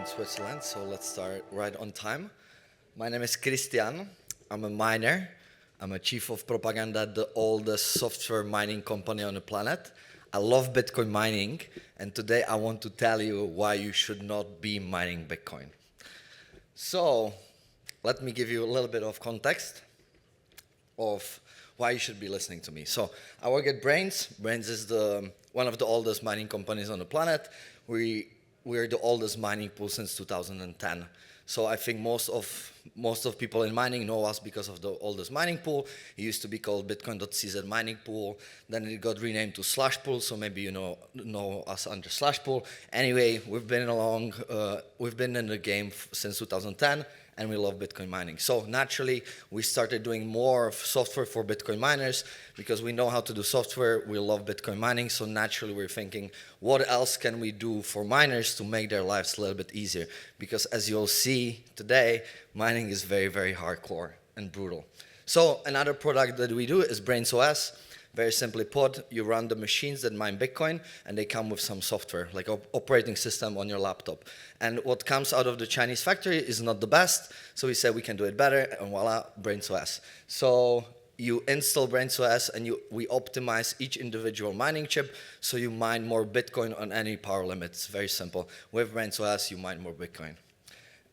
in Switzerland, so let's start right on time. My name is Kristian. I'm a miner. I'm a chief of propaganda at the oldest software mining company on the planet. I love Bitcoin mining, and today I want to tell you why you should not be mining Bitcoin. So, let me give you a little bit of context of why you should be listening to me. So, I work at Brains. Brains is one of the oldest mining companies on the planet. We're the oldest mining pool since 2010. So I think most of people in mining know us because of the oldest mining pool. It used to be called Bitcoin.cz mining pool. Then it got renamed to Slash Pool, so maybe you know us under Slash Pool. Anyway, we've been in the game since 2010, and we love Bitcoin mining. So naturally, we started doing more software for Bitcoin miners because we know how to do software. We love Bitcoin mining, so naturally we're thinking, what else can we do for miners to make their lives a little bit easier? Because as you'll see today, mining is very, very hardcore and brutal. So another product that we do is BrainsOS. Very simply put, you run the machines that mine Bitcoin, and they come with some software, like an operating system on your laptop. And what comes out of the Chinese factory is not the best, so we said we can do it better, and voila, BrainsOS. So you install BrainsOS, and we optimize each individual mining chip, so you mine more Bitcoin on any power limit. It's very simple. With BrainsOS, you mine more Bitcoin.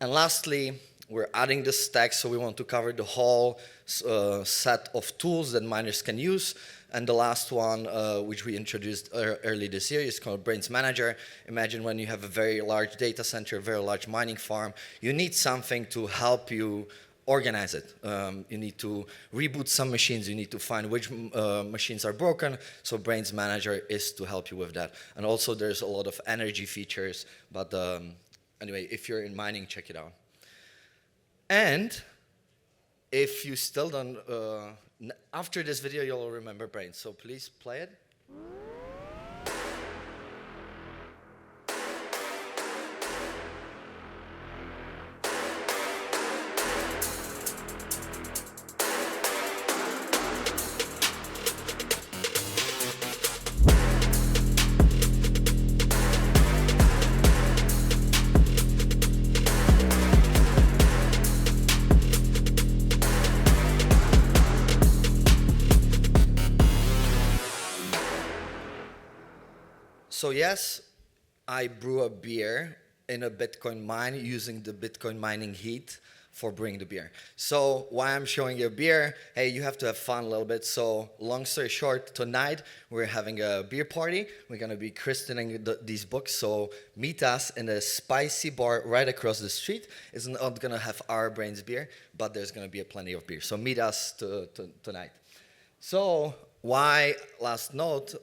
And lastly, we're adding the stack, so we want to cover the whole set of tools that miners can use. And the last one, which we introduced early this year, is called Brains Manager. Imagine when you have a very large data center, a very large mining farm, you need something to help you organize it. You need to reboot some machines, you need to find which machines are broken, so Brains Manager is to help you with that. And also there's a lot of energy features, but anyway, if you're in mining, check it out. And if you still don't, after this video, you'll remember Brains, so please play it. So yes, I brew a beer in a Bitcoin mine using the Bitcoin mining heat for brewing the beer. So why I'm showing you a beer, hey, you have to have fun a little bit. So long story short, tonight we're having a beer party. We're gonna be christening these books. So meet us in a spicy bar right across the street. It's not gonna have our Brains beer, but there's gonna be plenty of beer. So meet us tonight. So why, last note,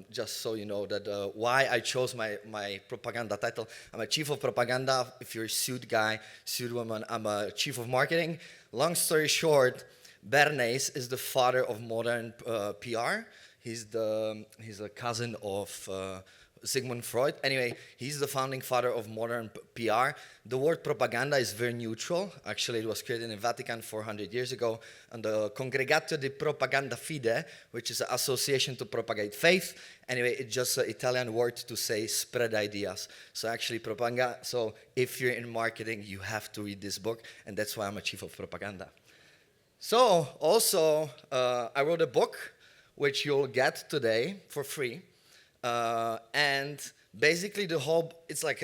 just so you know that why I chose my propaganda title. I'm a chief of propaganda. If you're a suit guy, suit woman, I'm a chief of marketing. Long story short, Bernays is the father of modern PR. He's a cousin of Sigmund Freud. Anyway, he's the founding father of modern PR. The word propaganda is very neutral. Actually, it was created in Vatican 400 years ago. And the Congregatio di Propaganda Fide, which is an association to propagate faith. Anyway, it's just an Italian word to say spread ideas. So actually, propaganda. So if you're in marketing, you have to read this book. And that's why I'm a chief of propaganda. So also, I wrote a book, which you'll get today for free. And basically it's like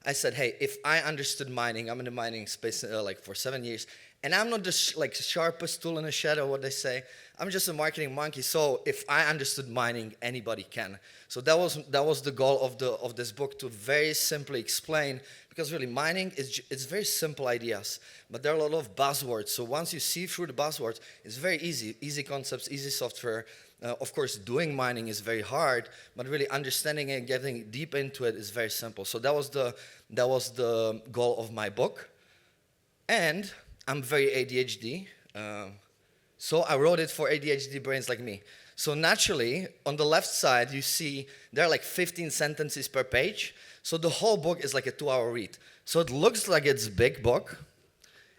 I said, hey, if I understood mining, I'm in the mining space like for 7 years, and I'm not the sharpest tool in the shed, or what they say. I'm just a marketing monkey. So if I understood mining, anybody can. So that was the goal of this book, to very simply explain, because really mining it's very simple ideas, but there are a lot of buzzwords. So once you see through the buzzwords, it's very easy concepts, easy software. Of course, doing mining is very hard, but really understanding and getting deep into it is very simple. So that was the goal of my book. And I'm very ADHD, so I wrote it for ADHD brains like me. So naturally, on the left side, you see there are like 15 sentences per page. So the whole book is like a 2-hour read. So it looks like it's a big book.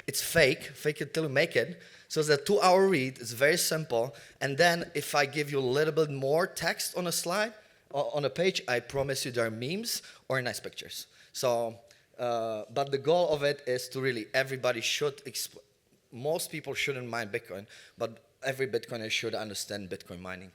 It's fake it till you make it. So it's a 2-hour read, it's very simple. And then if I give you a little bit more text on a slide, on a page, I promise you there are memes or nice pictures. So But the goal of it is to really, everybody should, most people shouldn't mine Bitcoin, but every Bitcoiner should understand Bitcoin mining.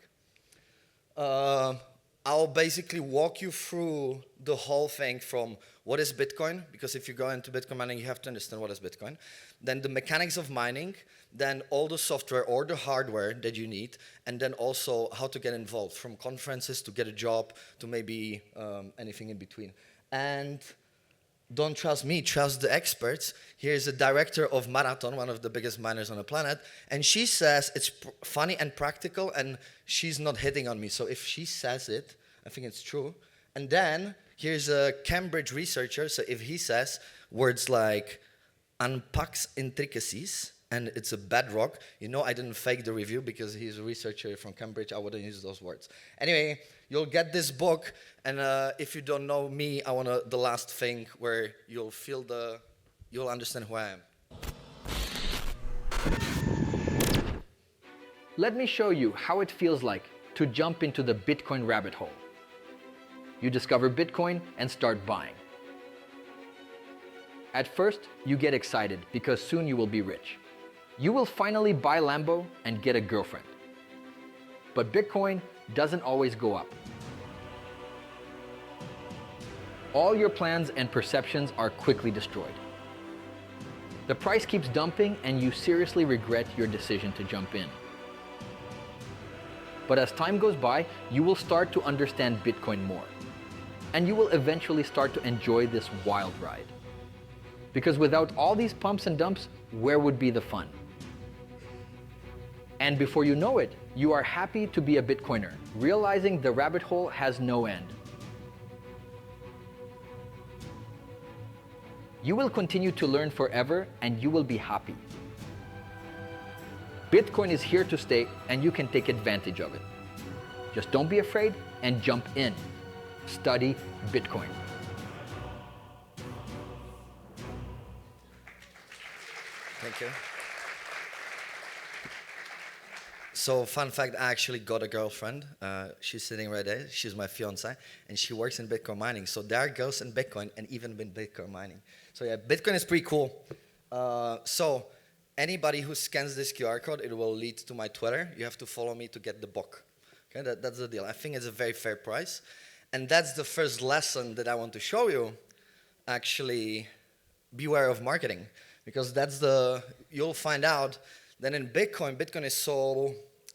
I'll basically walk you through the whole thing from what is Bitcoin, because if you go into Bitcoin mining, you have to understand what is Bitcoin. Then the mechanics of mining, then all the software or the hardware that you need, and then also how to get involved, from conferences to get a job to maybe anything in between. And don't trust me, trust the experts. Here's a director of Marathon, one of the biggest miners on the planet, and she says it's funny and practical, and she's not hitting on me. So if she says it, I think it's true. And then here's a Cambridge researcher, so if he says words like unpacks intricacies, and it's a bedrock, you know I didn't fake the review because he's a researcher from Cambridge, I wouldn't use those words. Anyway, you'll get this book, and if you don't know me, I want the last thing where you'll understand who I am. Let me show you how it feels like to jump into the Bitcoin rabbit hole. You discover Bitcoin and start buying. At first, you get excited because soon you will be rich. You will finally buy Lambo and get a girlfriend. But Bitcoin doesn't always go up. All your plans and perceptions are quickly destroyed. The price keeps dumping and you seriously regret your decision to jump in. But as time goes by, you will start to understand Bitcoin more. And you will eventually start to enjoy this wild ride. Because without all these pumps and dumps, where would be the fun? And before you know it, you are happy to be a Bitcoiner, realizing the rabbit hole has no end. You will continue to learn forever and you will be happy. Bitcoin is here to stay and you can take advantage of it. Just don't be afraid and jump in. Study Bitcoin. Thank you. So, fun fact, I actually got a girlfriend. She's sitting right there. She's my fiance, and she works in Bitcoin mining. So there are girls in Bitcoin and even in Bitcoin mining. So yeah, Bitcoin is pretty cool. So anybody who scans this QR code, it will lead to my Twitter. You have to follow me to get the book. Okay, that's the deal. I think it's a very fair price. And that's the first lesson that I want to show you. Actually, beware of marketing. Because you'll find out that in Bitcoin is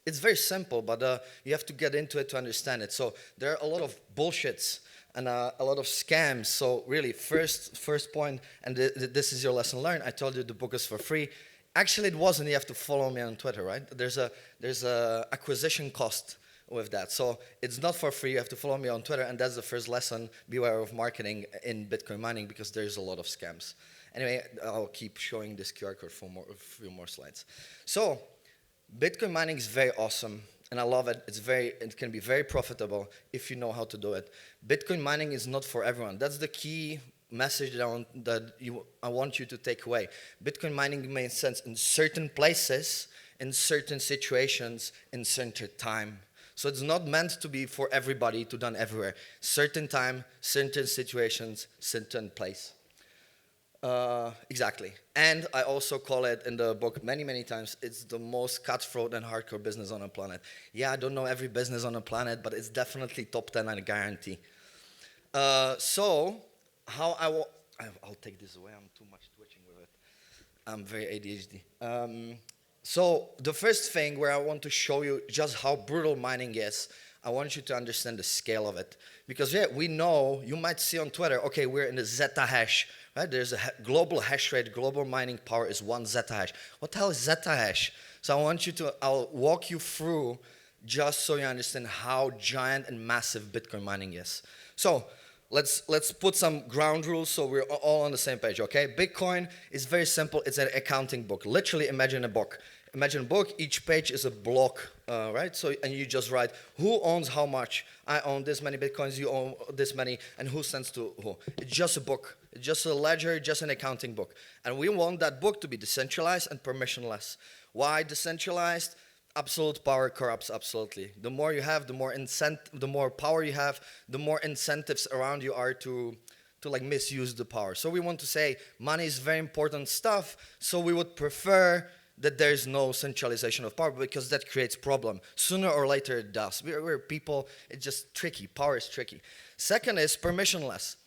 it's very simple, but you have to get into it to understand it. So there are a lot of bullshits and a lot of scams. So really, first point, and this is your lesson learned. I told you the book is for free. Actually, it wasn't. You have to follow me on Twitter, right? There's a acquisition cost with that. So it's not for free. You have to follow me on Twitter, and that's the first lesson. Beware of marketing in Bitcoin mining because there's a lot of scams. Anyway, I'll keep showing this QR code for a few more slides. So Bitcoin mining is very awesome, and I love it. It can be very profitable if you know how to do it. Bitcoin mining is not for everyone. That's the key message that I want you to take away. Bitcoin mining makes sense in certain places, in certain situations, in certain time. So it's not meant to be for everybody to done everywhere. Certain time, certain situations, certain place. Exactly. And I also call it in the book many, many times, it's the most cutthroat and hardcore business on the planet. Yeah, I don't know every business on the planet, but it's definitely top 10, I guarantee. So, I'll take this away, I'm too much twitching with it. I'm very ADHD. So, the first thing where I want to show you just how brutal mining is, I want you to understand the scale of it. Because yeah, we know, you might see on Twitter, okay, we're in the zeta hash, right? There's a global hash rate, global mining power is 1 zeta hash. What the hell is zeta hash? So I'll walk you through just so you understand how giant and massive Bitcoin mining is. So let's put some ground rules so we're all on the same page, okay? Bitcoin is very simple, it's an accounting book. Literally imagine a book. Imagine a book, each page is a block, right? So, and you just write, who owns how much? I own this many Bitcoins, you own this many, and who sends to who? It's just a book. It's just a ledger, just an accounting book. And we want that book to be decentralized and permissionless. Why decentralized? Absolute power corrupts absolutely. The more you have, the more power you have, the more incentives around you are to like misuse the power. So we want to say money is very important stuff, so we would prefer that there is no centralization of power, because that creates problem. Sooner or later it does. We're people, it's just tricky. Power is tricky. Second is permissionless.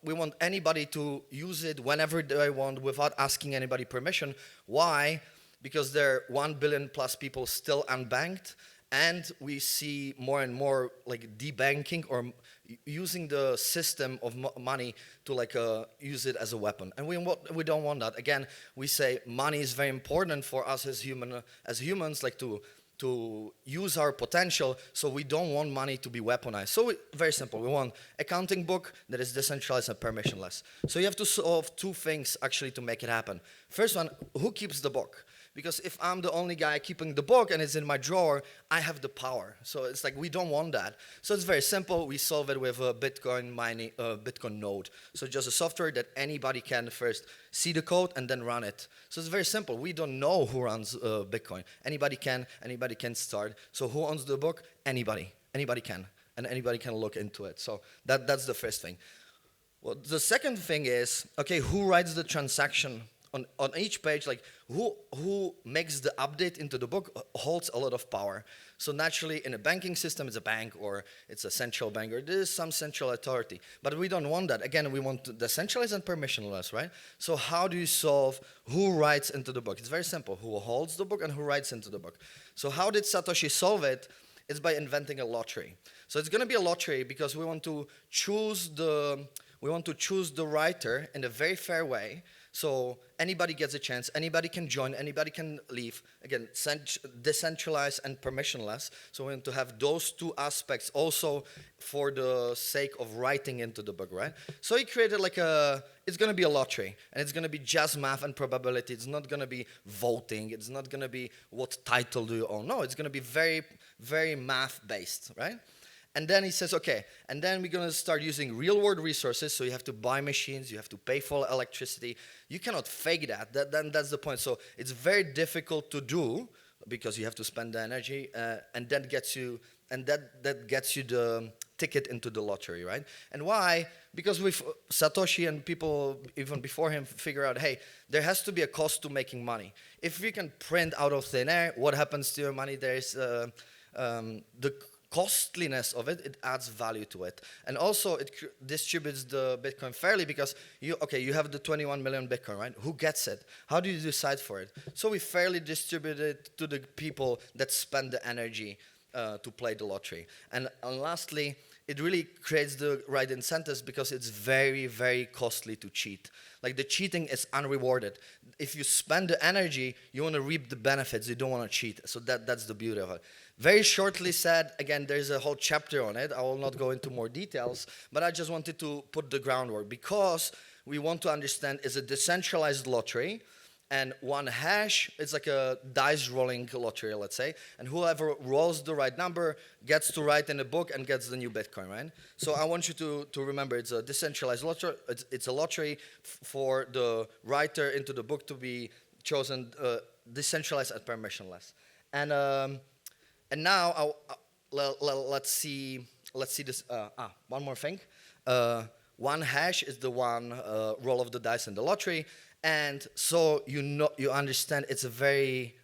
We want anybody to use it whenever they want without asking anybody permission. Why? Because there are 1 billion plus people still unbanked, and we see more and more like debanking or using the system of money to like use it as a weapon, and we don't want that. Again, we say money is very important for us as humans, like to use our potential. So we don't want money to be weaponized. So very simple. We want accounting book that is decentralized and permissionless. So you have to solve two things actually to make it happen. First one, who keeps the book? Because if I'm the only guy keeping the book and it's in my drawer, I have the power. So it's like we don't want that. So it's very simple. We solve it with a Bitcoin mining, Bitcoin node. So just a software that anybody can first see the code and then run it. So it's very simple. We don't know who runs Bitcoin. Anybody can start. So who owns the book? Anybody can, and anybody can look into it. So that's the first thing. Well, the second thing is, okay, who writes the transaction? On each page, like who makes the update into the book holds a lot of power. So naturally, in a banking system, it's a bank or it's a central bank or there is some central authority. But we don't want that. Again, we want to decentralize and permissionless, right? So how do you solve who writes into the book? It's very simple. Who holds the book and who writes into the book? So how did Satoshi solve it? It's by inventing a lottery. So it's going to be a lottery because we want to choose the writer in a very fair way. So anybody gets a chance, anybody can join, anybody can leave. Again, decentralized and permissionless. So we want to have those two aspects also for the sake of writing into the book, right? So he created it's going to be a lottery, and it's going to be just math and probability. It's not going to be voting. It's not going to be what title do you own. No, it's going to be very, very math-based, right? And then he says, okay, and then we're going to start using real-world resources. So you have to buy machines, you have to pay for electricity. You cannot fake that. That's the point. So it's very difficult to do because you have to spend the energy, and that gets you the ticket into the lottery, right? And why? Because with Satoshi and people even before him figure out, hey, there has to be a cost to making money. If we can print out of thin air, what happens to your money? There is the costliness of it adds value to it. And also it distributes the Bitcoin fairly because you have the 21 million Bitcoin, right? Who gets it? How do you decide for it? So we fairly distribute it to the people that spend the energy to play the lottery. And lastly, it really creates the right incentives because it's very, very costly to cheat. Like the cheating is unrewarded. If you spend the energy, you want to reap the benefits. You don't want to cheat. So that's the beauty of it. Very shortly said, again, there's a whole chapter on it. I will not go into more details, but I just wanted to put the groundwork because we want to understand it's a decentralized lottery, and one hash is like a dice rolling lottery, let's say, and whoever rolls the right number gets to write in the book and gets the new Bitcoin, right? So I want you to remember it's a decentralized lottery. It's a lottery for the writer into the book to be chosen decentralized and permissionless. And now let's see this. One more thing. One hash is the one roll of the dice in the lottery, and so you understand it's a very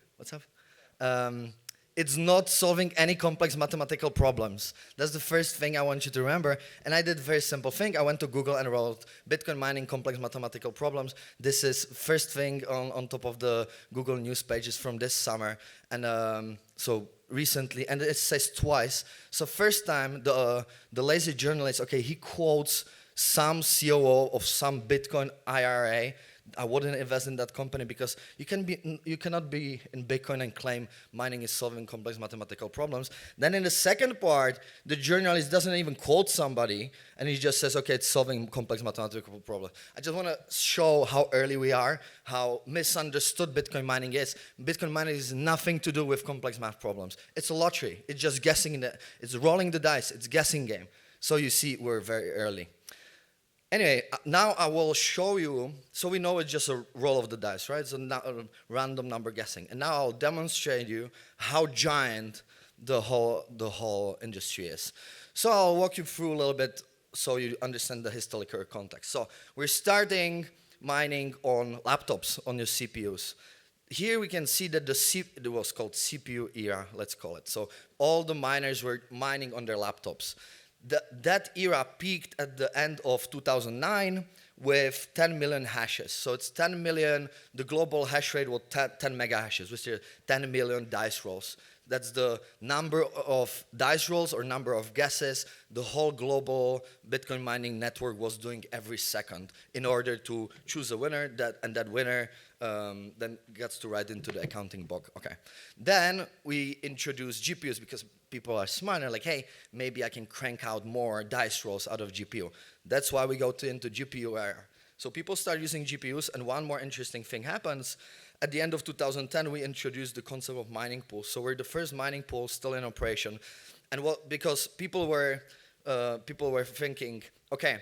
it's not solving any complex mathematical problems. That's the first thing I want you to remember. And I did a very simple thing. I went to Google and wrote Bitcoin mining complex mathematical problems. This is first thing on top of the Google news pages from this summer. And so recently, and it says twice. So first time, the lazy journalist, okay, he quotes some COO of some Bitcoin IRA. I wouldn't invest in that company because you cannot be in Bitcoin and claim mining is solving complex mathematical problems. Then in the second part, the journalist doesn't even quote somebody, and he just says, okay, it's solving complex mathematical problems. I just want to show how early we are, how misunderstood Bitcoin mining is. Bitcoin mining is nothing to do with complex math problems. It's a lottery. It's just guessing. It's rolling the dice. It's a guessing game. So you see, we're very early. Anyway, now I will show you, so we know it's just a roll of the dice, right? It's a random number guessing. And now I'll demonstrate you how giant the whole industry is. So I'll walk you through a little bit so you understand the historical context. So we're starting mining on laptops, on your CPUs. Here we can see that it was called CPU era, let's call it. So all the miners were mining on their laptops. That era peaked at the end of 2009 with 10 million hashes. So it's 10 million, the global hash rate was 10 mega hashes, which is 10 million dice rolls. That's the number of dice rolls or number of guesses the whole global Bitcoin mining network was doing every second in order to choose a winner, and that winner then gets to write into the accounting book. Okay. Then we introduce GPUs because people are smart and like, hey, maybe I can crank out more dice rolls out of GPU. That's why we go into GPU era. So people start using GPUs, and one more interesting thing happens. At the end of 2010, we introduced the concept of mining pools. So we're the first mining pool still in operation. And because people were thinking, okay,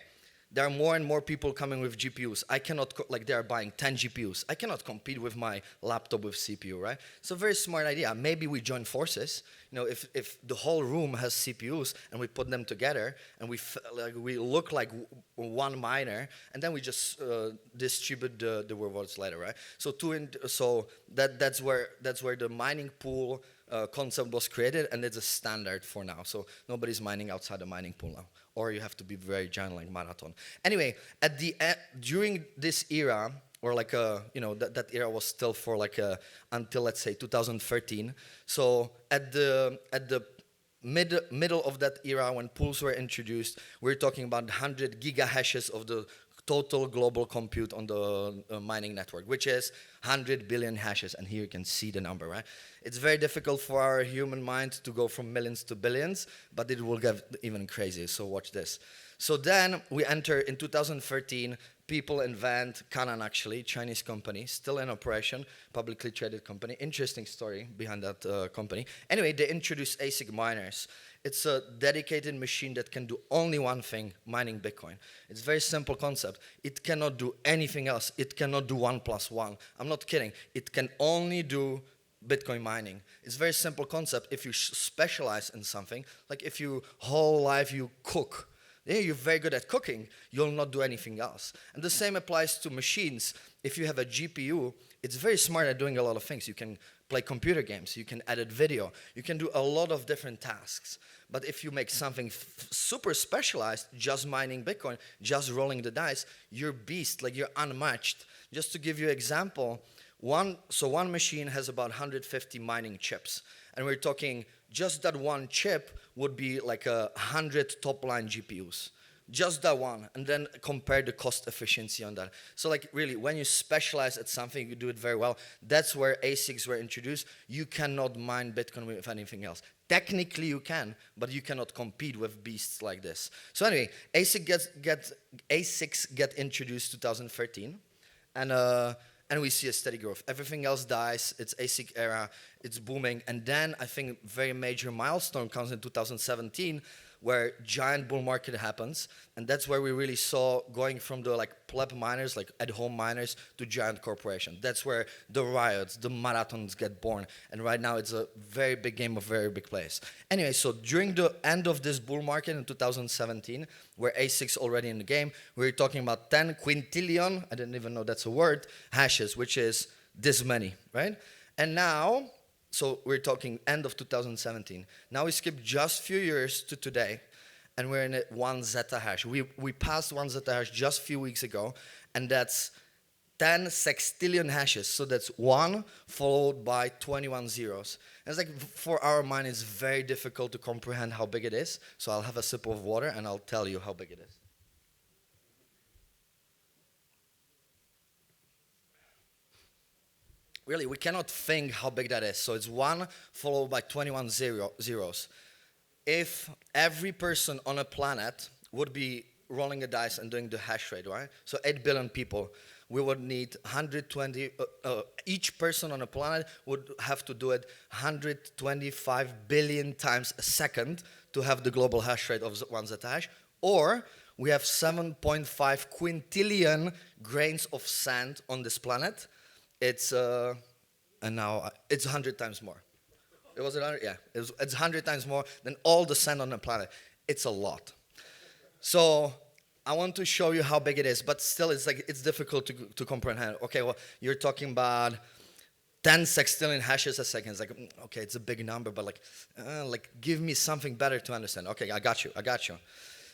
there are more and more people coming with GPUs. I cannot, like they're buying 10 GPUs. I cannot compete with my laptop with CPU, right? It's a very smart idea. Maybe we join forces. You know, if the whole room has CPUs and we put them together and we look like one miner, and then we just distribute the rewards later, right? So that's where the mining pool concept was created, and it's a standard for now. So nobody's mining outside the mining pool now, or you have to be very giant like Marathon. Anyway, at the during this era, or like that era was still for like until let's say 2013. So at the middle of that era, when pools were introduced, we're talking about 100 gigahashes of the total global compute on the mining network, which is 100 billion hashes. And here you can see the number, right? It's very difficult for our human mind to go from millions to billions, but it will get even crazier, so watch this. So then we enter in 2013, people invent Canaan, actually, Chinese company, still in operation, publicly traded company. Interesting story behind that company. Anyway, they introduced ASIC miners. It's a dedicated machine that can do only one thing, mining Bitcoin. It's a very simple concept. It cannot do anything else. It cannot do 1 + 1. I'm not kidding. It can only do Bitcoin mining. It's a very simple concept. If you specialize in something, like if you whole life you cook, you're very good at cooking, you'll not do anything else. And the same applies to machines. If you have a GPU, it's very smart at doing a lot of things. You can play computer games, you can edit video, you can do a lot of different tasks. But if you make something super specialized, just mining Bitcoin, just rolling the dice, you're beast, like you're unmatched. Just to give you an example, one machine has about 150 mining chips. And we're talking just that one chip would be like 100 top-line GPUs. Just that one, and then compare the cost efficiency on that. So like really, when you specialize at something, you do it very well. That's where ASICs were introduced. You cannot mine Bitcoin with anything else. Technically you can, but you cannot compete with beasts like this. So anyway, ASICs get introduced 2013, and we see a steady growth. Everything else dies. It's ASIC era. It's booming. And then I think very major milestone comes in 2017, where giant bull market happens, and that's where we really saw going from the like pleb miners, like at-home miners, to giant corporation. That's where the riots, the marathons get born, and right now it's a very big game, a very big place. Anyway, so during the end of this bull market in 2017, where ASICs already in the game, we're talking about 10 quintillion, I didn't even know that's a word, hashes, which is this many, right? And now, so we're talking end of 2017. Now we skip just a few years to today, and we're in at 1 zettahash. We passed 1 zettahash just a few weeks ago, and that's 10 sextillion hashes. So that's 1 followed by 21 zeros. And it's like, for our mind, it's very difficult to comprehend how big it is. So I'll have a sip of water, and I'll tell you how big it is. Really, we cannot think how big that is. So it's 1 followed by 21 zeros. If every person on a planet would be rolling a dice and doing the hash rate, right? So 8 billion people, we would need 120, each person on a planet would have to do it 125 billion times a second to have the global hash rate of 1 zettahash. Or we have 7.5 quintillion grains of sand on this planet. It's and now it's 100 times more. It was 100, yeah. It's 100 times more than all the sand on the planet. It's a lot. So I want to show you how big it is, but still it's difficult to comprehend. Okay, well, you're talking about 10 sextillion hashes a second. It's like, okay, it's a big number, but like give me something better to understand. Okay, I got you.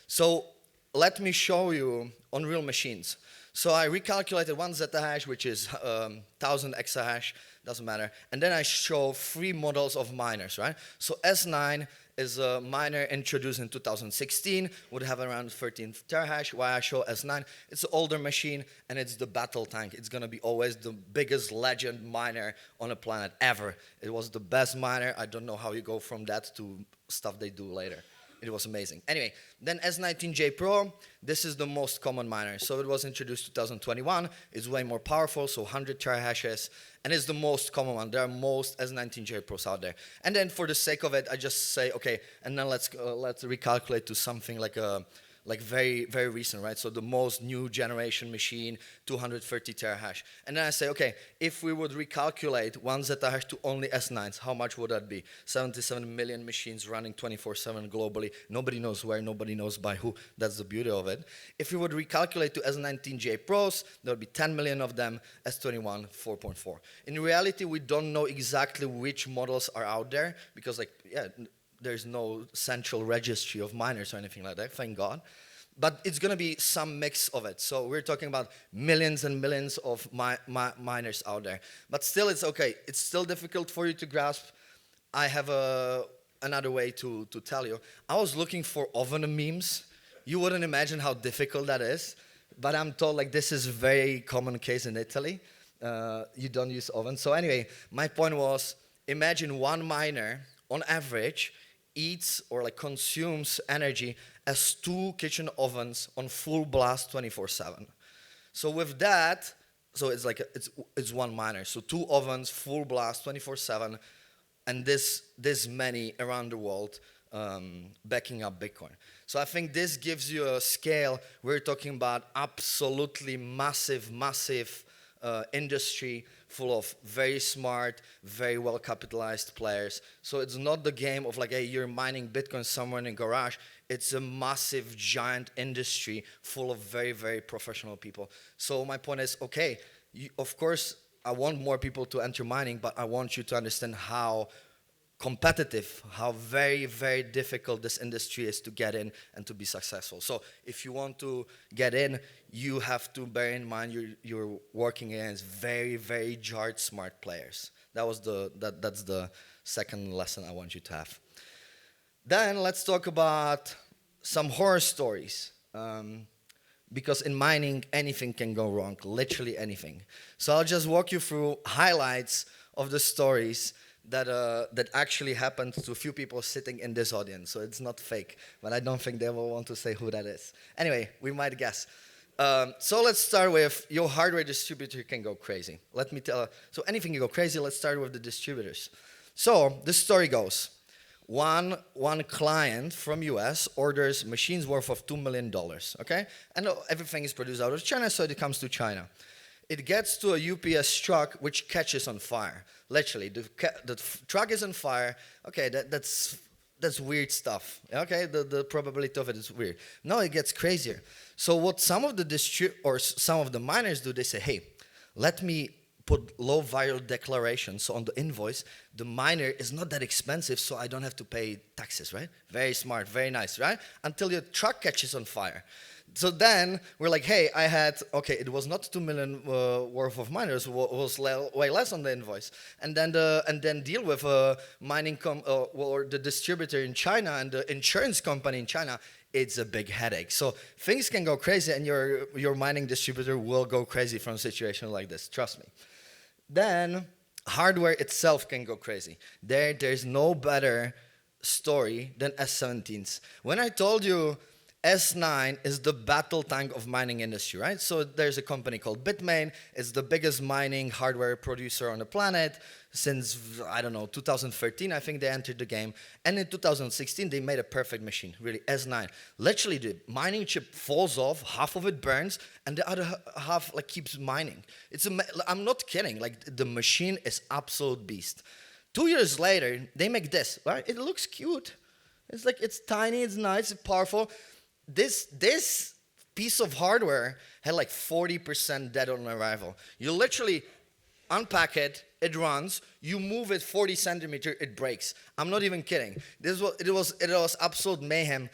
So let me show you on real machines. So I recalculated one zettahash, which is 1000 exahash, doesn't matter. And then I show 3 models of miners, right? So S9 is a miner introduced in 2016, would have around 13 terahash. Why I show S9? It's an older machine, and it's the battle tank. It's gonna be always the biggest legend miner on the planet ever. It was the best miner. I don't know how you go from that to stuff they do later. It was amazing. Anyway, then S19J Pro, this is the most common miner. So it was introduced 2021. It's way more powerful, so 100 terahashes, and it's the most common one. There are most S19J Pros out there. And then for the sake of it, I just say, okay, and then let's recalculate to something like very, very recent, right? So the most new generation machine, 230 terahash. And then I say, okay, if we would recalculate one zettahash to only S9s, how much would that be? 77 million machines running 24/7 globally. Nobody knows where, nobody knows by who. That's the beauty of it. If we would recalculate to S19J Pros, there would be 10 million of them, S21, 4.4. In reality, we don't know exactly which models are out there because, there's no central registry of miners or anything like that, thank God. But it's going to be some mix of it. So we're talking about millions and millions of miners out there. But still, it's okay. It's still difficult for you to grasp. I have another way to tell you. I was looking for oven memes. You wouldn't imagine how difficult that is. But I'm told this is a very common case in Italy. You don't use ovens. So anyway, my point was, imagine one miner, on average, eats or consumes energy as 2 kitchen ovens on full blast 24/7. So with that, so it's one miner. So 2 ovens, full blast 24/7, and this many around the world backing up Bitcoin. So I think this gives you a scale. We're talking about absolutely massive industry full of very smart, very well capitalized players. So it's not the game of hey, you're mining Bitcoin somewhere in a garage. It's a massive, giant industry full of very, very professional people. So my point is, okay, of course, I want more people to enter mining, but I want you to understand how competitive, how very, very difficult this industry is to get in and to be successful. So if you want to get in, you have to bear in mind you're working against very, very jarred smart players. That's the second lesson I want you to have. Then let's talk about some horror stories. Because in mining, anything can go wrong, literally anything. So I'll just walk you through highlights of the stories that actually happened to a few people sitting in this audience. So it's not fake, but I don't think they will want to say who that is. Anyway, we might guess. So let's start with your hardware distributor can go crazy. Let me tell. So anything can go crazy. Let's start with the distributors. So this story goes. One client from US orders machines worth of $2 million, okay? And everything is produced out of China, so it comes to China. It gets to a UPS truck, which catches on fire. Literally, the truck is on fire. Okay, that's weird stuff. Okay, the probability of it is weird. No, it gets crazier. So what some of the miners do, they say, hey, let me put low viral declarations. So on the invoice, the miner is not that expensive, so I don't have to pay taxes, right? Very smart, very nice, right? Until your truck catches on fire. So then we're like, hey, it was not 2 million worth of miners, it was way less on the invoice. And then deal with mining or the distributor in China and the insurance company in China. It's a big headache. So things can go crazy, and your mining distributor will go crazy from a situation like this. Trust me. Then hardware itself can go crazy. There's no better story than S17s. When I told you S9 is the battle tank of mining industry, right? So there's a company called Bitmain. It's the biggest mining hardware producer on the planet. Since, 2013, I think they entered the game. And in 2016, they made a perfect machine, really, S9. Literally, the mining chip falls off, half of it burns, and the other half keeps mining. I'm not kidding. The machine is absolute beast. 2 years later, they make this, right? It looks cute. It's tiny, it's nice, it's powerful. this piece of hardware had like 40% dead on arrival. You literally unpack it, it runs, you move it 40 centimeter, it breaks. I'm not even kidding. It was absolute mayhem.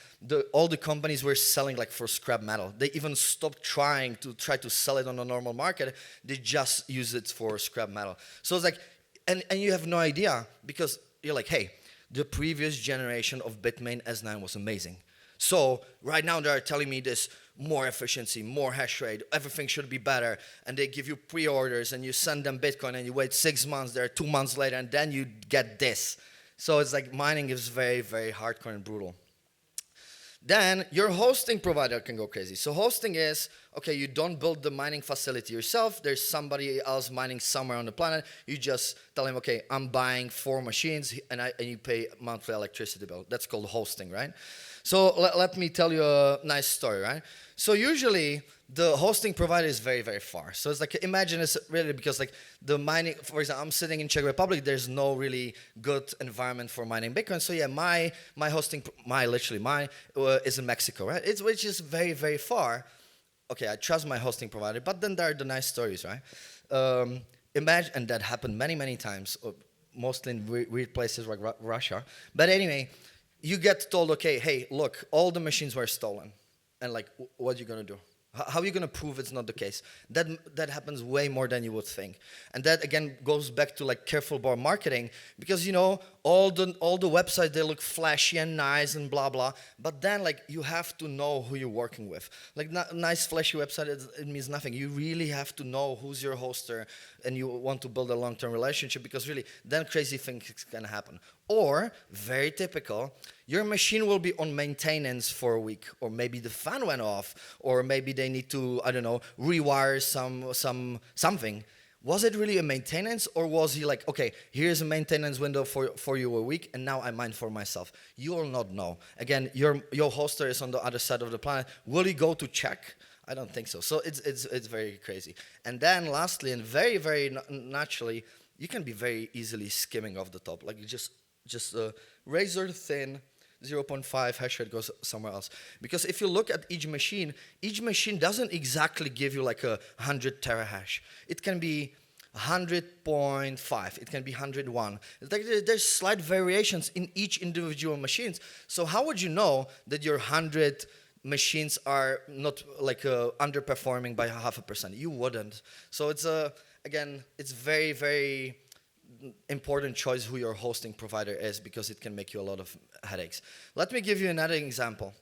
All the companies were selling like for scrap metal. They even stopped trying to sell it on the normal market. They just use it for scrap metal. So it's like, and you have no idea, because you're like, hey, the previous generation of Bitmain S9 was amazing. So right now they're telling me this more efficiency, more hash rate, everything should be better, and they give you pre-orders and you send them Bitcoin and you wait 6 months, they're 2 months later, and then you get this. So it's like mining is very, very hardcore and brutal. Then your hosting provider can go crazy. So hosting is, okay, you don't build the mining facility yourself. There's somebody else mining somewhere on the planet. You just tell him, okay, I'm buying 4 machines, and you pay monthly electricity bill. That's called hosting, right? So let me tell you a nice story, right? So usually the hosting provider is very, very far. So it's like, imagine it's really, because like the mining, for example, I'm sitting in Czech Republic, there's no really good environment for mining Bitcoin. So yeah, my hosting, is in Mexico, right? Which is very, very far. Okay, I trust my hosting provider, but then there are the nice stories, right? Imagine, and that happened many, many times, mostly in weird places like Russia. But anyway, you get told, okay, hey, look, all the machines were stolen. And like, what are you going to do? How are you going to prove it's not the case? That happens way more than you would think. And that, again, goes back to like careful about marketing, because, you know, all the websites, they look flashy and nice and blah, blah. But then, like, you have to know who you're working with. Like, nice, flashy website, it means nothing. You really have to know who's your hoster, and you want to build a long-term relationship, because really, then crazy things can happen. Or, very typical, your machine will be on maintenance for a week, or maybe the fan went off, or maybe they need to, I don't know, rewire something. Was it really a maintenance, or was he like, okay, here's a maintenance window for you a week, and now I mine for myself? You will not know. Again, your hoster is on the other side of the planet. Will he go to check? I don't think so. So it's very crazy. And then lastly, and very, very naturally, you can be very easily skimming off the top. Like, you just razor thin 0.5 hash rate goes somewhere else. Because if you look at each machine doesn't exactly give you like 100 terahash. It can be 100.5, it can be 101. There's slight variations in each individual machines. So how would you know that your 100 machines are not like underperforming by 0.5%? You wouldn't. So it's again, it's very, very important choice who your hosting provider is, because it can make you a lot of headaches. Let me give you another example.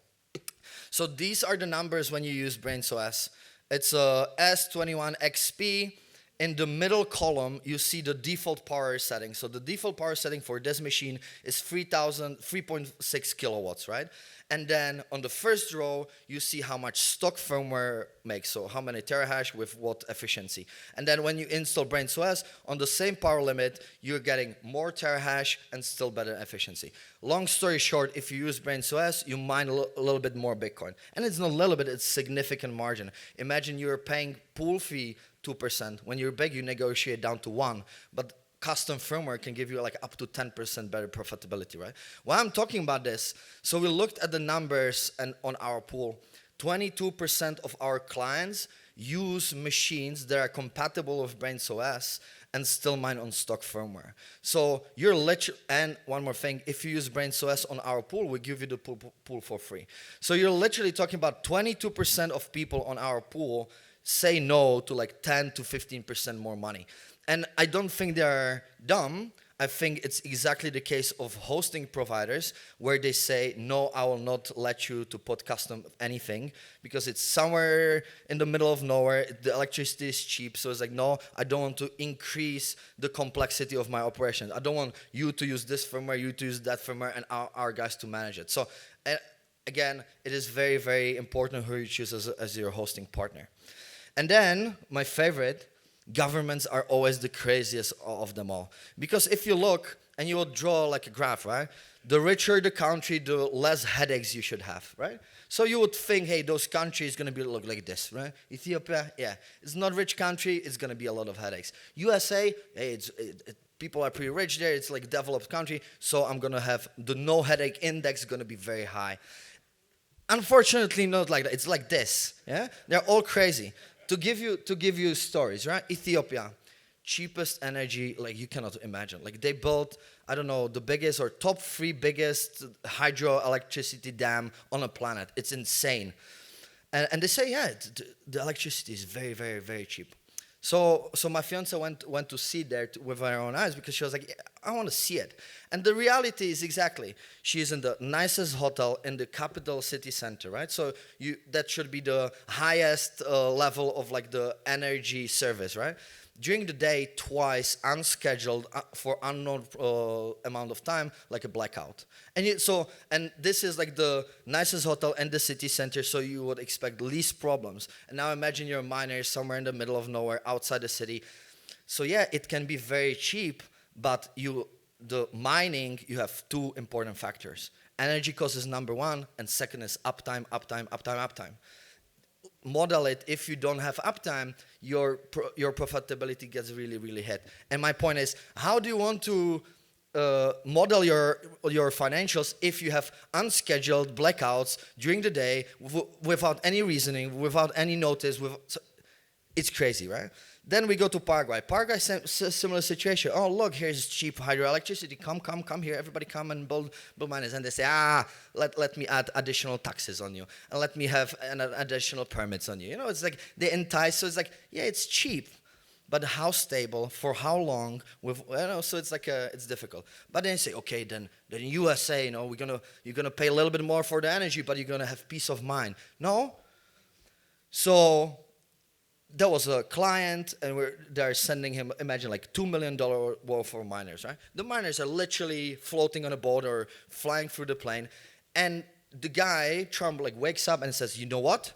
So these are the numbers when you use BrainsOS. It's a S21XP. In the middle column, you see the default power setting. So the default power setting for this machine is 3.6 kilowatts, right? And then on the first row, you see how much stock firmware makes. So how many terahash with what efficiency. And then when you install BrainsOS, on the same power limit, you're getting more terahash and still better efficiency. Long story short, if you use BrainsOS, you mine a little bit more Bitcoin. And it's not a little bit, it's significant margin. Imagine you're paying pool fee 2%. When you're big, you negotiate down to 1%. But custom firmware can give you like up to 10% better profitability, right? Why I'm talking about this, so we looked at the numbers and on our pool, 22% of our clients use machines that are compatible with BrainsOS and still mine on stock firmware. So you're literally, and one more thing, if you use BrainsOS on our pool, we give you the pool for free. So you're literally talking about 22% of people on our pool say no to like 10 to 15% more money. And I don't think they're dumb. I think it's exactly the case of hosting providers where they say, no, I will not let you to put custom anything because it's somewhere in the middle of nowhere. The electricity is cheap. So it's like, no, I don't want to increase the complexity of my operations. I don't want you to use this firmware, you to use that firmware, and our guys to manage it. So again, it is very, very important who you choose as your hosting partner. And then, my favorite, governments are always the craziest of them all. Because if you look, and you will draw like a graph, right? The richer the country, the less headaches you should have, right? So you would think, hey, those countries going to look like this, right? Ethiopia, yeah. It's not rich country, it's going to be a lot of headaches. USA, hey, people are pretty rich there, it's like a developed country, so I'm going to have the no headache index going to be very high. Unfortunately, not like that. It's like this. Yeah, they're all crazy. To give you stories, right? Ethiopia, cheapest energy like you cannot imagine. Like they built, I don't know, the biggest or top three biggest hydroelectricity dam on a planet. It's insane. And they say, yeah, the electricity is very, very, very cheap. So my fiance went to see there with her own eyes because she was like, "Yeah, I want to see it." And the reality is exactly, she's in the nicest hotel in the capital city center, right? So that should be the highest level of like the energy service, right? During the day, twice, unscheduled, for unknown amount of time, like a blackout. And this is like the nicest hotel in the city center, so you would expect least problems. And now imagine you're a miner somewhere in the middle of nowhere, outside the city. So yeah, it can be very cheap, but the mining, you have two important factors. Energy cost is number one, and second is uptime, uptime, uptime, uptime. Model it. If you don't have uptime, your profitability gets really, really hit. And my point is, how do you want to model your financials if you have unscheduled blackouts during the day without any reasoning, without any notice? It's crazy, right? Then we go to Paraguay. Paraguay, similar situation. Oh, look, here's cheap hydroelectricity. Come here. Everybody come and build miners. And they say, let me add additional taxes on you. And let me have additional permits on you. You know, it's like they entice. So it's like, yeah, it's cheap. But how stable, for how long, so it's like, it's difficult. But then you say, okay, then USA, you're gonna pay a little bit more for the energy, but you're gonna have peace of mind. No. So there was a client, and they're sending him, imagine like $2 million worth of miners, right? The miners are literally floating on a boat or flying through the plane. And the guy, Trump, like wakes up and says, you know what?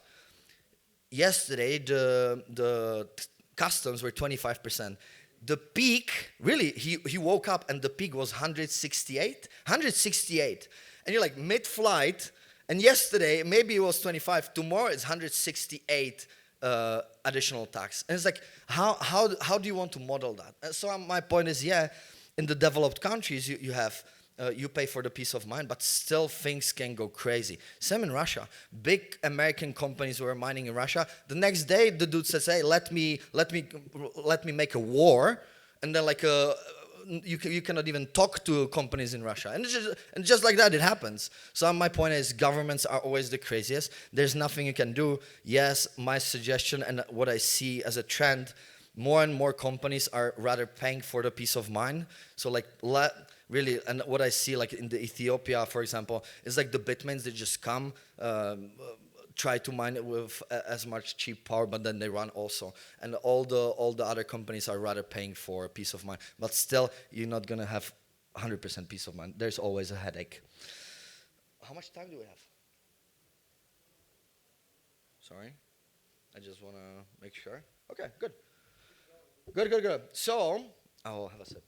Yesterday, the customs were 25%. The peak, really, he woke up and the peak was 168. 168. And you're like mid-flight, and yesterday, maybe it was 25. Tomorrow, it's 168. Additional tax. And it's like, how do you want to model that? And so my point is, yeah, in the developed countries, you pay for the peace of mind, but still things can go crazy. Same in Russia. Big American companies were mining in Russia. The next day, the dude says, hey, let me make a war. And then like you cannot even talk to companies in Russia. And just like that, it happens. So my point is, governments are always the craziest. There's nothing you can do. Yes, my suggestion and what I see as a trend, more and more companies are rather paying for the peace of mind. So like really, and what I see like in the Ethiopia, for example, is like the Bitmains, they just come, try to mine it with as much cheap power, but then they run also. And all the other companies are rather paying for peace of mind. But still, you're not going to have 100% peace of mind. There's always a headache. How much time do we have? Sorry. I just want to make sure. Okay, good. Good. So, I will have a sip.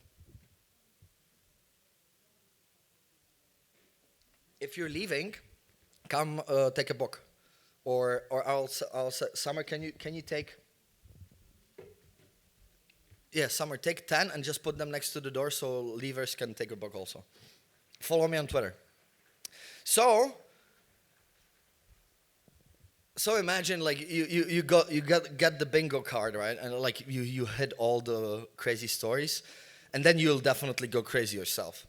If you're leaving, come take a book. Or I'll say, Summer, can you take? Yeah, Summer, take 10 and just put them next to the door so leavers can take a book also. Follow me on Twitter. So imagine like you get the bingo card, right? And like you hit all the crazy stories, and then you'll definitely go crazy yourself.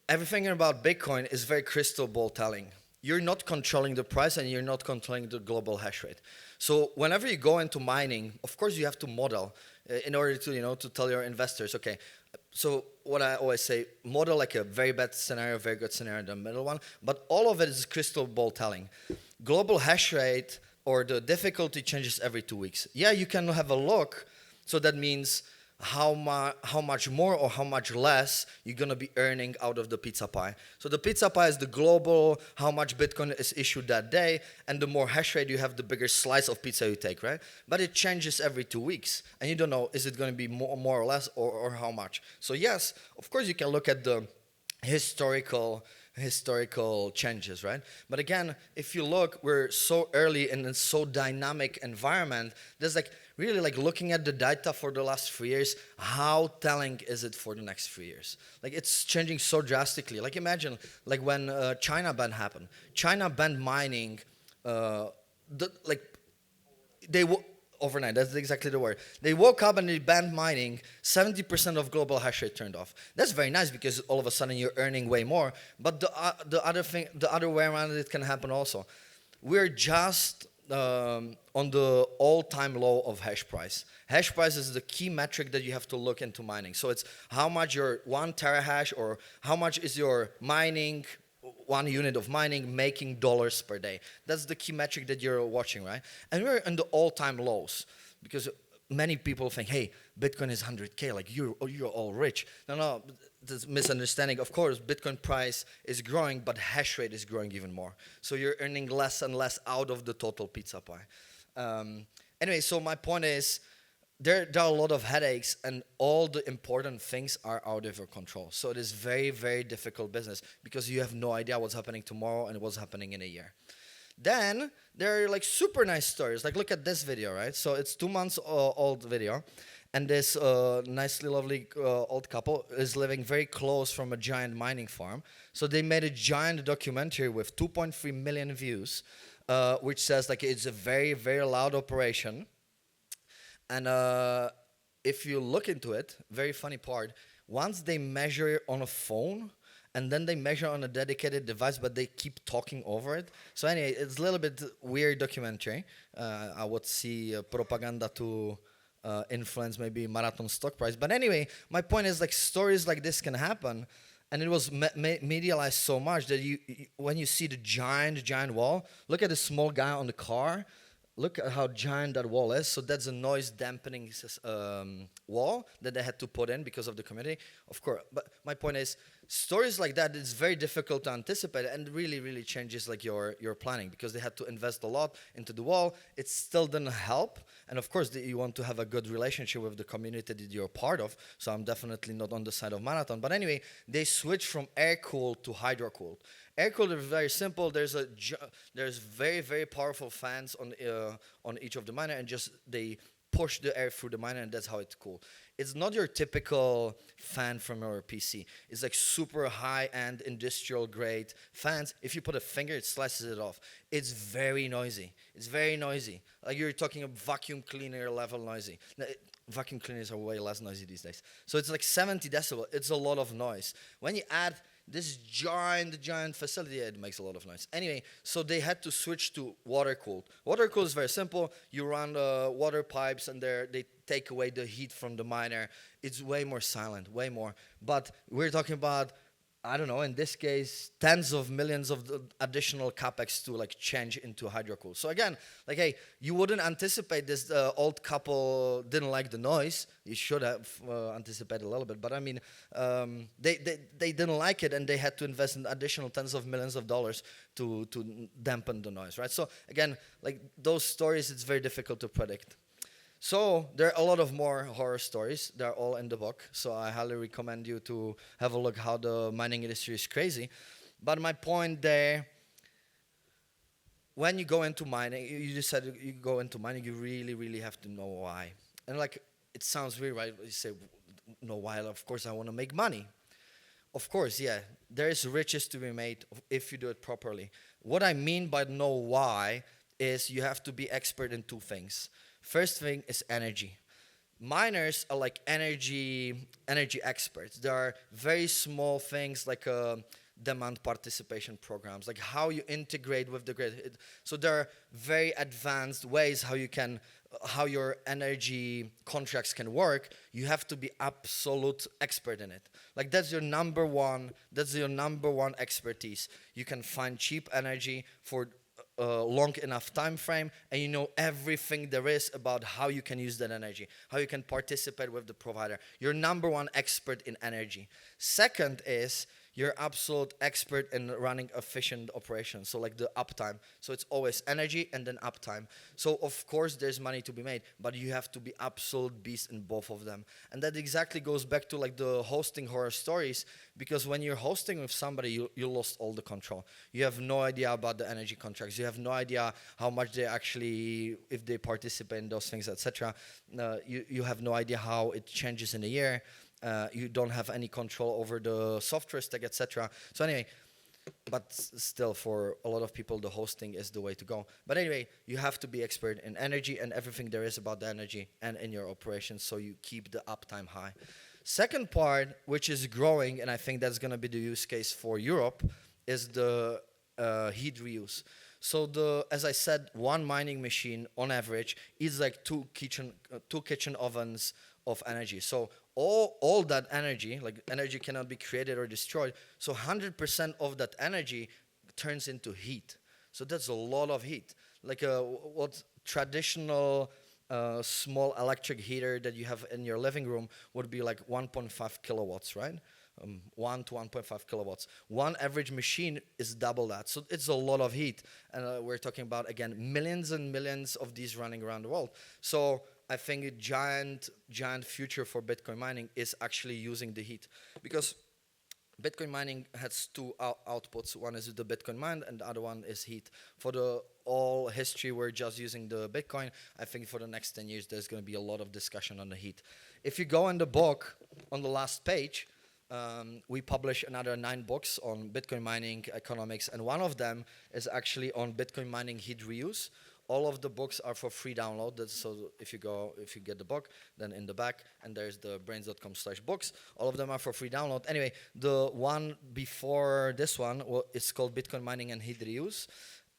Everything about Bitcoin is very crystal ball telling. You're not controlling the price and you're not controlling the global hash rate. So whenever you go into mining, of course you have to model in order to to tell your investors, okay. So what I always say, model like a very bad scenario, very good scenario, the middle one, but all of it is crystal ball telling. Global hash rate or the difficulty changes every 2 weeks. Yeah, you can have a look. So that means how much more or how much less you're going to be earning out of the pizza pie. So the pizza pie is the global, how much Bitcoin is issued that day, and the more hash rate you have, the bigger slice of pizza you take, right? But it changes every 2 weeks, and you don't know, is it going to be more or less, or how much? So yes, of course you can look at the historical changes, right? But again, if you look, we're so early in a so dynamic environment, there's like really like looking at the data for the last 3 years, how telling is it for the next 3 years? Like it's changing so drastically. Like imagine like when China ban happened. China banned mining, like they overnight. That's exactly the word. They woke up and they banned mining. 70% of global hash rate turned off. That's very nice because all of a sudden you're earning way more. But the other way around, it can happen also. We're just on the all-time low of hash price. Hash price is the key metric that you have to look into mining. So it's how much your 1 terahash or how much is your mining, 1 unit of mining making dollars per day. That's the key metric that you're watching, right? And we're in the all-time lows because many people think, hey, Bitcoin is 100K, like you're all rich. No, this misunderstanding. Of course, Bitcoin price is growing, but hash rate is growing even more. So you're earning less and less out of the total pizza pie. Anyway, so my point is, there are a lot of headaches, and all the important things are out of your control. So it is very, very difficult business because you have no idea what's happening tomorrow and what's happening in a year. Then there are like super nice stories. Like look at this video, right? So it's 2 months old video, and this nicely lovely old couple is living very close from a giant mining farm. So they made a giant documentary with 2.3 million views, which says like it's a very, very loud operation. And if you look into it, very funny part, once they measure on a phone, and then they measure on a dedicated device, but they keep talking over it. So anyway, it's a little bit weird documentary. I would see propaganda to influence maybe marathon stock price. But anyway, my point is like stories like this can happen. And it was medialized so much that when you see the giant wall, look at the small guy on the car. Look at how giant that wall is. So that's a noise dampening wall that they had to put in because of the community. Of course, but my point is, stories like that, it's very difficult to anticipate and really, really changes like your planning because they had to invest a lot into the wall. It still didn't help. And of course, you want to have a good relationship with the community that you're part of. So I'm definitely not on the side of Marathon. But anyway, they switched from air-cooled to hydro-cooled. Air-cooled is very simple. There's very, very powerful fans on each of the miner, and just they push the air through the miner, and that's how it's cooled. It's not your typical fan from your PC. It's like super high-end industrial-grade fans. If you put a finger, it slices it off. It's very noisy. It's very noisy. Like you're talking a vacuum cleaner level noisy. Vacuum cleaners are way less noisy these days. So it's like 70 decibel. It's a lot of noise. When you add this giant facility, it makes a lot of noise. Anyway, so they had to switch to water-cooled. Water-cooled is very simple. You run water pipes, and they take away the heat from the miner. It's way more silent, way more. But we're talking about, I don't know, in this case, tens of millions of additional capex to like change into hydrocool. So again, like, hey, you wouldn't anticipate this. Old couple didn't like the noise. You should have anticipated a little bit, but I mean, they didn't like it, and they had to invest in additional tens of millions of dollars to dampen the noise, right? So again, like those stories, it's very difficult to predict. So there are a lot of more horror stories. They're all in the book. So I highly recommend you to have a look how the mining industry is crazy. But my point there, when you go into mining, you just said you go into mining, you really, really have to know why. And like, it sounds weird, right? You say, know why? Of course, I want to make money. Of course, yeah. There is riches to be made if you do it properly. What I mean by know why is you have to be expert in 2 things. First thing is energy. Miners are like energy experts. There are very small things like demand participation programs, like how you integrate with the grid. So there are very advanced ways how your energy contracts can work. You have to be absolute expert in it. Like that's your number one expertise. You can find cheap energy for long enough time frame, and you know everything there is about how you can use that energy, how you can participate with the provider. You're number one expert in energy. Second is you're absolute expert in running efficient operations. So like the uptime. So it's always energy and then uptime. So of course there's money to be made, but you have to be absolute beast in both of them. And that exactly goes back to like the hosting horror stories, because when you're hosting with somebody, you lost all the control. You have no idea about the energy contracts. You have no idea how much they actually, if they participate in those things, etc. You have no idea how it changes in a year. You don't have any control over the software stack, etc. So anyway, but still, for a lot of people, the hosting is the way to go. But anyway, you have to be expert in energy and everything there is about the energy and in your operations, so you keep the uptime high. Second part, which is growing, and I think that's going to be the use case for Europe, is the heat reuse. So as I said, one mining machine on average is like two kitchen ovens of energy. So all that energy, like energy cannot be created or destroyed. So 100% of that energy turns into heat. So that's a lot of heat. Like what traditional small electric heater that you have in your living room would be like 1.5 kilowatts, right? 1 to 1.5 kilowatts. One average machine is double that. So it's a lot of heat. And we're talking about, again, millions and millions of these running around the world. So I think a giant future for Bitcoin mining is actually using the heat. Because Bitcoin mining has two outputs. One is the Bitcoin mined, and the other one is heat. For the all history, we're just using the Bitcoin. I think for the next 10 years, there's going to be a lot of discussion on the heat. If you go in the book, on the last page, we publish another 9 books on Bitcoin mining economics, and one of them is actually on Bitcoin mining heat reuse. All of the books are for free download. So if you get the book, then in the back, and there's the brains.com/books. All of them are for free download. Anyway, the one before this one is called Bitcoin mining and heat reuse.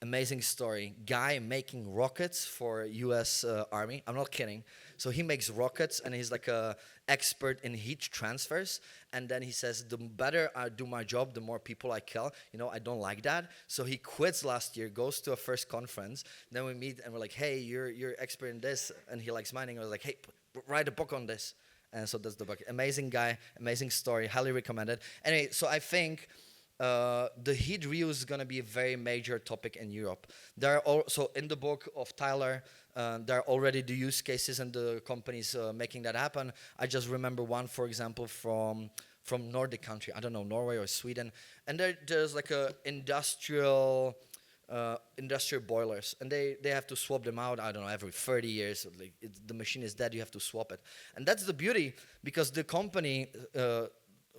Amazing story. Guy making rockets for U.S. Army. I'm not kidding. So he makes rockets, and he's like a expert in heat transfers. And then he says, the better I do my job, the more people I kill. I don't like that. So he quits last year, goes to a first conference. Then we meet, and we're like, hey, you're expert in this. And he likes mining. I was like, hey, write a book on this. And so that's the book. Amazing guy, amazing story, highly recommended. Anyway, so I think the heat reuse is going to be a very major topic in Europe. There are also, in the book of Tyler, there are already the use cases and the companies making that happen. I just remember one, for example, from Nordic country. I don't know, Norway or Sweden. And there's like a industrial boilers, and they have to swap them out, I don't know, every 30 years. Like the machine is dead, you have to swap it. And that's the beauty, because the company,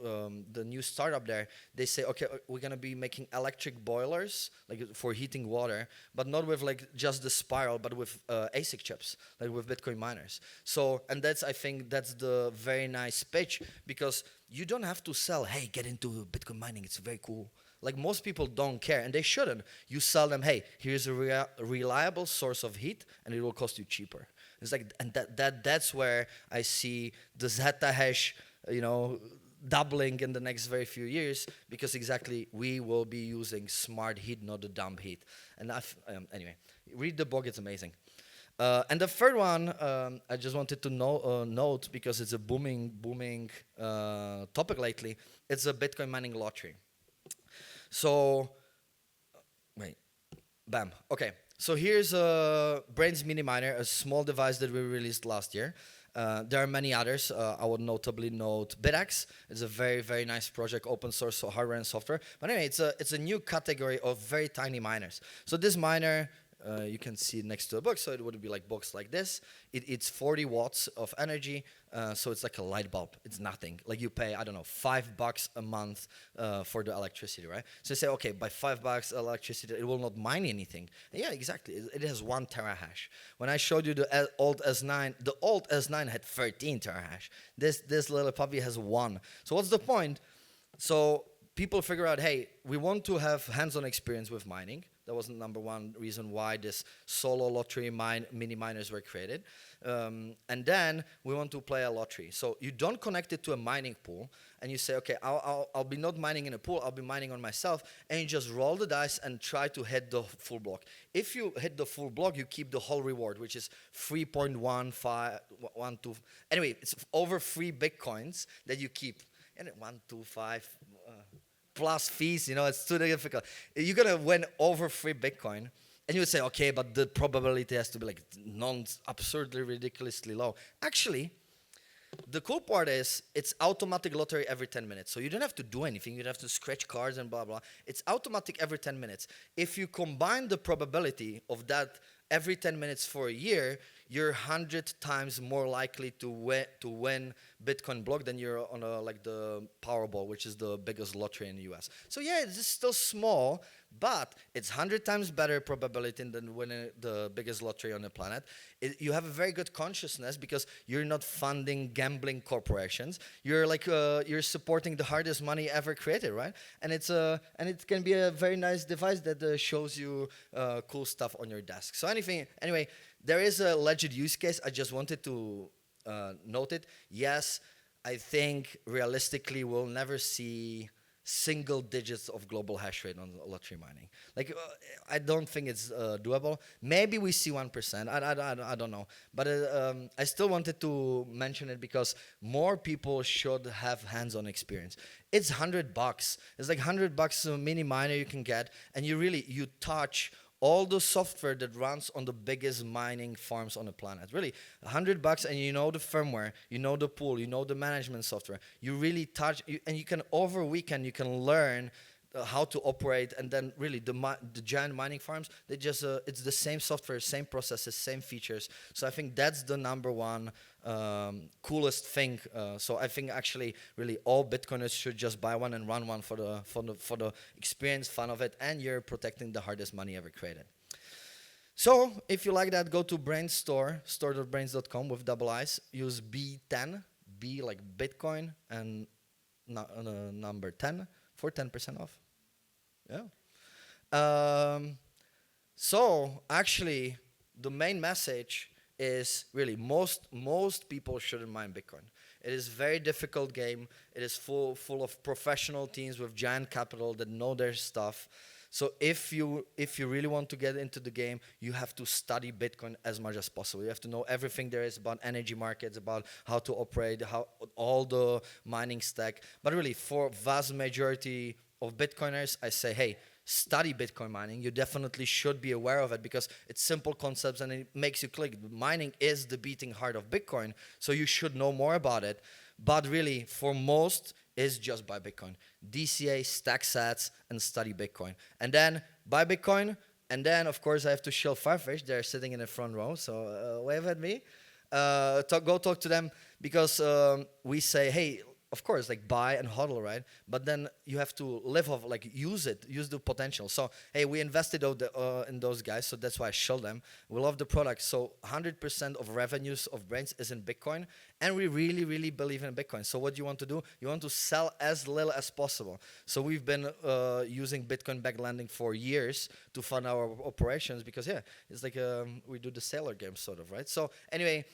the new startup there, they say, okay, we're going to be making electric boilers like for heating water, but not with like just the spiral, but with ASIC chips, like with Bitcoin miners. So, and I think that's the very nice pitch, because you don't have to sell, hey, get into Bitcoin mining, it's very cool. Like most people don't care, and they shouldn't. You sell them, hey, here's a reliable source of heat, and it will cost you cheaper. It's like, and that's where I see the Zeta hash, doubling in the next very few years, because exactly we will be using smart heat, not the dumb heat. And anyway, read the book, it's amazing. And the third one, I just wanted to note, because it's a booming topic lately, it's a Bitcoin mining lottery. So, wait, bam, okay. So here's a Brains Mini Miner, a small device that we released last year. There are many others. I would notably note BitX. It's a very, very nice project, open source hardware and software. But anyway, it's a new category of very tiny miners. So this miner, you can see next to a box, so it would be like box like this. It's 40 watts of energy, so it's like a light bulb. It's nothing. Like you pay, I don't know, $5 a month for the electricity, right? So you say, okay, by $5 electricity, it will not mine anything. And yeah, exactly. It has 1 terahash. When I showed you the old S9, the old S9 had 13 terahash. This little puppy has 1. So what's the point? So people figure out, hey, we want to have hands-on experience with mining. That was the number one reason why this solo lottery mini miners were created. And then we want to play a lottery. So you don't connect it to a mining pool, and you say, okay, I'll be not mining in a pool, I'll be mining on myself, and you just roll the dice and try to hit the full block. If you hit the full block, you keep the whole reward, which is 3.1512. Anyway, it's over 3 Bitcoins that you keep. And 125. plus fees, it's too difficult. You're gonna win over free Bitcoin, and you would say, okay, but the probability has to be like absurdly, ridiculously low. Actually, the cool part is it's automatic lottery every 10 minutes. So you don't have to do anything. You don't have to scratch cards and blah, blah. It's automatic every 10 minutes. If you combine the probability of that every 10 minutes for a year, you're 100 times more likely to win Bitcoin block than you're on like the Powerball, which is the biggest lottery in the US. So yeah, it's still small, but it's 100 times better probability than winning the biggest lottery on the planet. You have a very good consciousness because you're not funding gambling corporations. You're like you're supporting the hardest money ever created, right? And it can be a very nice device that shows you cool stuff on your desk. So anyway, there is a legit use case. I just wanted to note it. Yes, I think realistically we'll never see single digits of global hash rate on lottery mining. Like, I don't think it's doable. Maybe we see 1%. I don't know. But I still wanted to mention it because more people should have hands-on experience. It's $100. It's like $100 a mini miner you can get, and you touch all the software that runs on the biggest mining farms on the planet. Really, $100, and you know the firmware, you know the pool, you know the management software. You really touch, and you can over weekend you can learn how to operate, and then really the giant mining farms, they just it's the same software, same processes, same features. So I think that's the number one coolest thing. So I think actually really all Bitcoiners should just buy one and run one for the experience, fun of it, and you're protecting the hardest money ever created. So if you like that, go to Brains store, store.brains.com with double I's. Use B10, B like Bitcoin, and number 10 for 10% off. Yeah. So actually, the main message is really most people shouldn't mine Bitcoin. It is a very difficult game. It is full of professional teams with giant capital that know their stuff. So if you really want to get into the game, you have to study Bitcoin as much as possible. You have to know everything there is about energy markets, about how to operate, how all the mining stack. But really, for vast majority of Bitcoiners, I say, hey, study Bitcoin mining. You definitely should be aware of it because it's simple concepts and it makes you click. Mining is the beating heart of Bitcoin, so you should know more about it. But really, for most, is just buy Bitcoin. DCA, stack sats, and study Bitcoin. And then buy Bitcoin, and then, of course, I have to shill Farfetch. They're sitting in the front row, so wave at me. Go talk to them because we say, hey, of course, like buy and hodl, right? But then you have to live off, like use the potential. So, hey, we invested in those guys, so that's why I show them. We love the product. So 100% of revenues of Brains is in Bitcoin, and we really, really believe in Bitcoin. So what you want to do? You want to sell as little as possible. So we've been using Bitcoin-backed lending for years to fund our operations because, yeah, it's like we do the sailor game sort of, right? So anyway,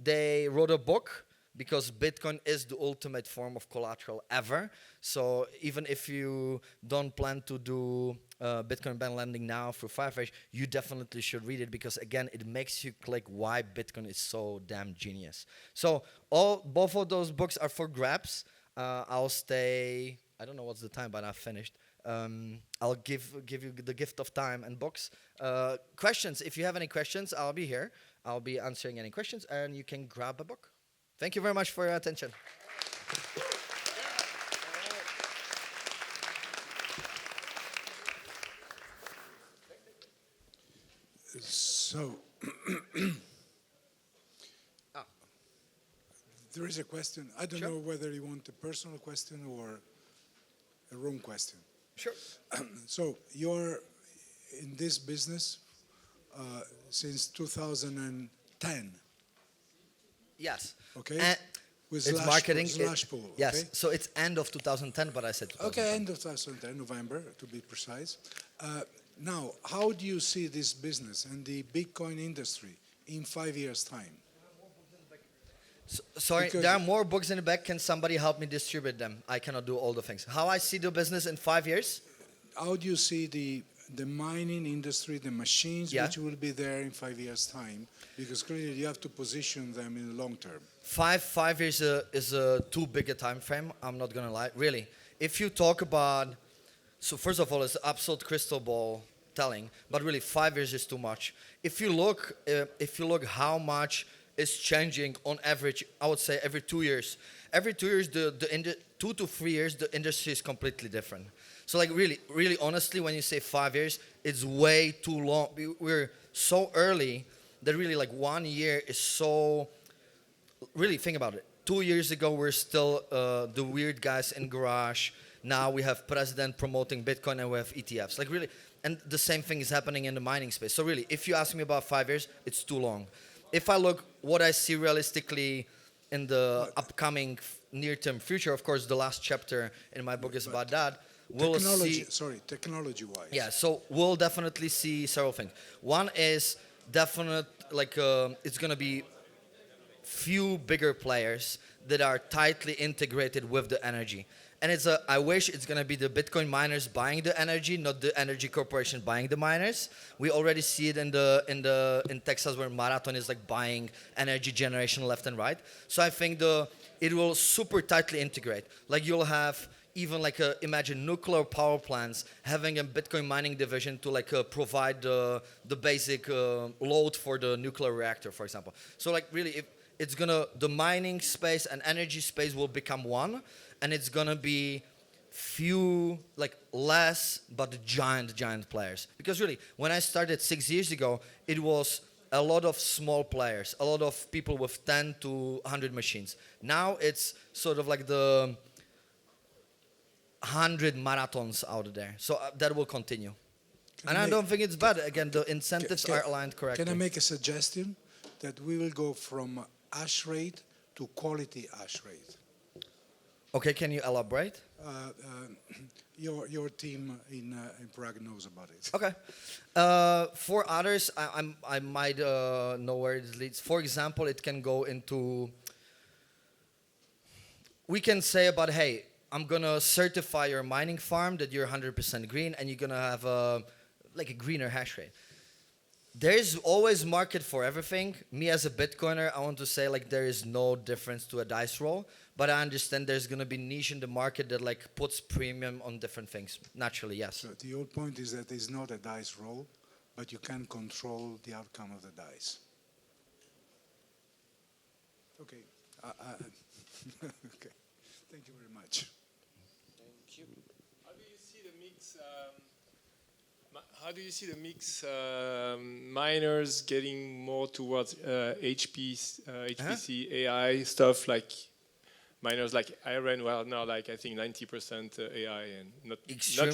they wrote a book because Bitcoin is the ultimate form of collateral ever. So even if you don't plan to do Bitcoin bank lending now through Farfetch, you definitely should read it because, again, it makes you click why Bitcoin is so damn genius. So both of those books are for grabs. I'll stay, I don't know what's the time, but I've finished. I'll give you the gift of time and books. Questions, if you have any questions, I'll be here. I'll be answering any questions, and you can grab a book. Thank you very much for your attention. So, there is a question. I don't know whether you want a personal question or a room question. Sure. So, you're in this business since 2010. Yes. Okay. With it's marketing. Slashpool. Yes. Okay? So it's end of 2010, but I said 2010. Okay, end of 2010, November, to be precise. Now, how do you see this business and the Bitcoin industry in 5 years' time? Sorry, Because there are more books in the back. Can somebody help me distribute them? I cannot do all the things. How I see the business in 5 years? How do you see the mining industry, the machines which will be there in 5 years' time? Because clearly you have to position them in the long term. 5 years is a too big a time frame. I'm not gonna lie. Really, if you talk about So first of all, it's absolute crystal ball telling, but really 5 years is too much. If you look how much is changing on average, I would say every 2 years. Every 2 years, 2 to 3 years, the industry is completely different. So like really honestly, when you say 5 years, it's way too long. We're so early that really like 1 year is so. Really think about it. 2 years ago, we're still the weird guys in garage. Now we have president promoting Bitcoin and we have ETFs. Like really, and the same thing is happening in the mining space. So really, if you ask me about 5 years, it's too long. If I look what I see realistically in the upcoming near-term future, of course, the last chapter in my book is about that. We'll see. Technology-wise. Yeah, so we'll definitely see several things. One is definite, like it's gonna be few bigger players that are tightly integrated with the energy. And I wish it's gonna be the Bitcoin miners buying the energy, not the energy corporation buying the miners. We already see it in Texas where Marathon is like buying energy generation left and right. So I think it will super tightly integrate. Like you'll have even like imagine nuclear power plants having a Bitcoin mining division to like provide the basic load for the nuclear reactor, for example. So like really, if the mining space and energy space will become one, and it's gonna be few, like less, but giant players. Because really, when I started 6 years ago, it was a lot of small players, a lot of people with 10 to 100 machines. Now it's sort of like the 100 marathons out there. So that will continue. I don't think it's bad. Again, the incentives are aligned correctly. Can I make a suggestion that we will go from hash rate to quality hash rate? Okay, can you elaborate? Your team in Prague knows about it. Okay. For others, I might know where it leads. For example, it can go into. We can say about, hey, I'm gonna certify your mining farm that you're 100% green, and you're gonna have a greener hash rate. There's always market for everything. Me as a Bitcoiner, I want to say like there is no difference to a dice roll, but I understand there's gonna be niche in the market that like puts premium on different things. Naturally, yes. So the whole point is that it's not a dice roll, but you can control the outcome of the dice. Okay. Okay. Thank you very much. Thank you. How do you see the mix? How do you see the mix? Miners getting more towards HPC, AI stuff, like miners like Iron. Well, now like I think 90% AI and not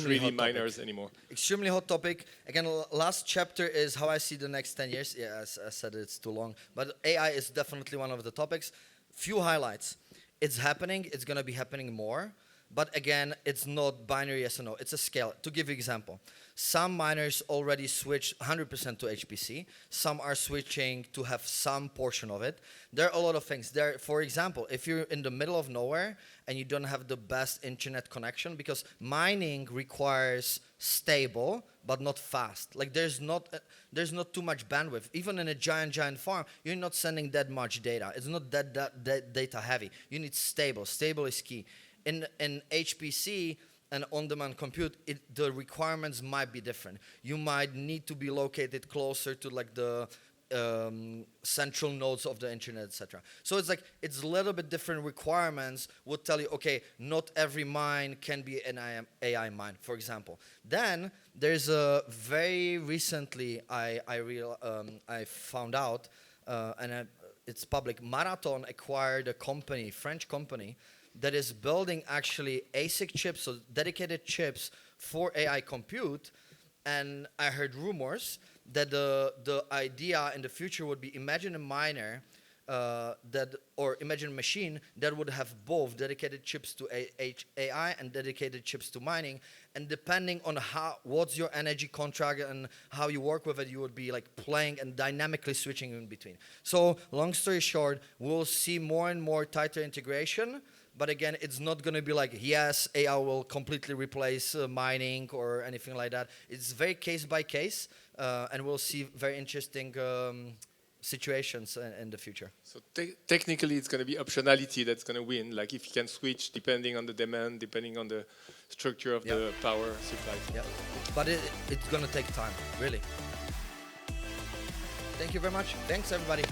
really miners anymore. Extremely hot topic. Again, last chapter is how I see the next 10 years. Yeah, as I said, it's too long. But AI is definitely one of the topics. Few highlights. It's happening. It's going to be happening more. But again, it's not binary yes or no. It's a scale. To give you an example, some miners already switched 100% to HPC. Some are switching to have some portion of it. There are a lot of things. For example, if you're in the middle of nowhere and you don't have the best internet connection, because mining requires stable but not fast. Like there's not too much bandwidth. Even in a giant farm, you're not sending that much data. It's not that data heavy. You need stable. Stable is key. In HPC and on-demand compute, the requirements might be different. You might need to be located closer to like the central nodes of the internet, etc. So it's a little bit different requirements would tell you, okay, not every mine can be an AI mine, for example. Then there's very recently I found out, it's public, Marathon acquired a company, French company, that is building actually ASIC chips, so dedicated chips for AI compute. And I heard rumors that the idea in the future would be, imagine a miner or imagine a machine that would have both dedicated chips to AI and dedicated chips to mining. And depending on what's your energy contract and how you work with it, you would be like playing and dynamically switching in between. So long story short, we'll see more and more tighter integration. But again, it's not going to be like, yes, AI will completely replace mining or anything like that. It's very case by case, and we'll see very interesting situations in the future. So technically, it's going to be optionality that's going to win. Like if you can switch depending on the demand, depending on the structure of the power supply. Yeah, but it's going to take time, really. Thank you very much. Thanks, everybody.